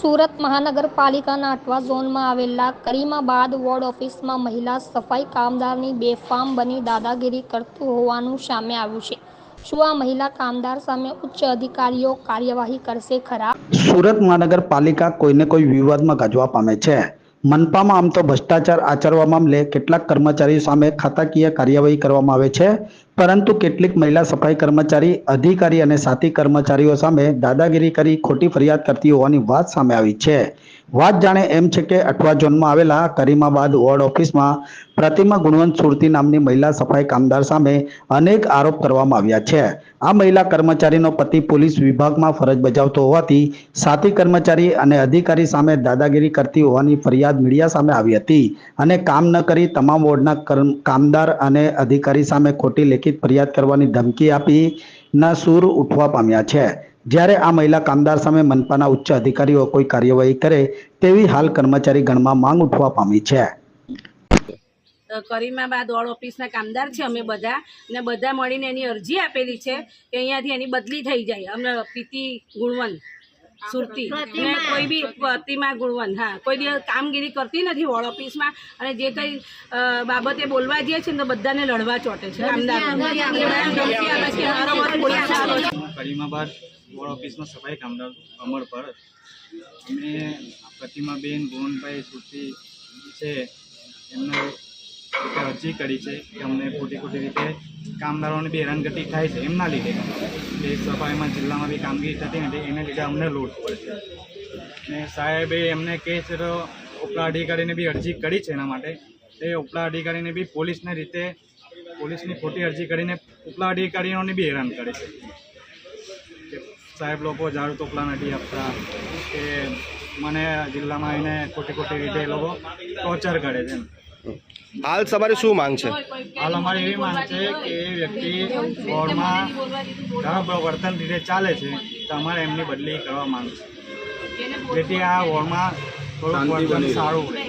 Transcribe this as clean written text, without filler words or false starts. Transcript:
સુરત મહાનગરપાલિકાના અટવા ઝોનમાં આવેલા કરીમાબાદ વોર્ડ ઓફિસમાં મહિલા સફાઈ કામદારની બેફામ બની દાદાગીરી કરતું હોવાનું સામે આવ્યું છે। શું આ મહિલા કામદાર સામે ઉચ્ચ અધિકારીઓ કાર્યવાહી કરશે ખરા? સુરત મહાનગરપાલિકા કોઈને કોઈ વિવાદમાં ગાજવા પામે છે। મનપામાં આમ તો ભ્રષ્ટાચાર આચરવા મામલે કેટલાક કર્મચારીઓ સામે ખાતાકીય કાર્યવાહી કરવામાં આવે છે, પરંતુ કેટલીક મહિલા સફાઈ કર્મચારી, અધિકારી અને સાથી કર્મચારીઓ સામે દાદાગીરી કરી ખોટી ફરિયાદ કરતી હોવાની વાત સામે આવી છે। વાત જાણે એમ છે કે અટવા ઝોનમાં આવેલા કરીમાબાદ વોર્ડ ઓફિસમાં પ્રતિમા ગુણવંત સુરતી નામની મહિલા સફાઈ કામદાર સામે અનેક આરોપ કરવામાં આવ્યા છે। આ મહિલા કર્મચારીનો પતિ પોલીસ વિભાગમાં ફરજ બજાવતો હોવાથી સાથી કર્મચારી અને અધિકારી સામે દાદાગીરી કરતી હોવાની ફરિયાદ મીડિયા સામે આવી હતી અને કામ ન કરી તમામ વોર્ડના કામદાર અને અધિકારી સામે ખોટી લેખિત ફરિયાદ કરવાની ધમકી આપી ના સૂર ઉઠવા પામ્યા છે। જ્યારે આ મહિલા કામદાર સામે મનપાના ઉચ્ચ અધિકારીઓ કોઈ કાર્યવાહી કરે તેવી હાલ કર્મચારી ગણમાં માંગ ઉઠવા પામી છે। કરીમાબાદ વોર્ડ ઓફિસના કામદાર છે અમે બધા ને બધા મળીને એની અરજી આપેલી છે કે અહીંયાથી એની બદલી થઈ જાય। અમને પીતી ગુણવંત સુરતી ને કોઈ બી પ્રતિમા ગુણવંત કોઈ બી કામગીરી કરતી નથી વોર્ડ ઓફિસમાં અને જે કંઈ બાબતે બોલવા જઈએ છે ને તો બધાને લડવા ચોટે છે। કરીમાબાદ વોર્ડ ઓફિસમાં સફાઈ કામદાર અમર પર અમે પ્રતિમાબેન ગુણવંતભાઈ સુરતી છે એમને અરજી કરી છે કે અમને ખોટી રીતે કામદારોને બી હેરાનગતિ થાય છે એમના લીધે કે સફાઈમાં જિલ્લામાં બી કામગીરી થતી નથી એને લીધે અમને લોડ પડે છે ને સાહેબે એમને કહે છે તો ઉપલા અધિકારીને બી અરજી કરી છે એના માટે એ ઉપલા અધિકારીને બી પોલીસની ખોટી અરજી કરીને ઉપલા અધિકારીઓને બી હેરાન કરે છે કે સાહેબ લોકો ઝાડુ તોપલા નથી આપતા કે મને જિલ્લામાં આવીને ખોટી રીતે એ લોકો ટોર્ચર કરે છે। હાલ તમારી શું માંગ છે? હાલ અમારી એવી માંગ છે કે એ વ્યક્તિ વોર્ડમાં ઘણા વર્તન રીતે ચાલે છે તો અમારે એમની બદલી કરવા માંગ છે જેથી આ વોર્ડમાં થોડુંક વર્તન સારું હોય।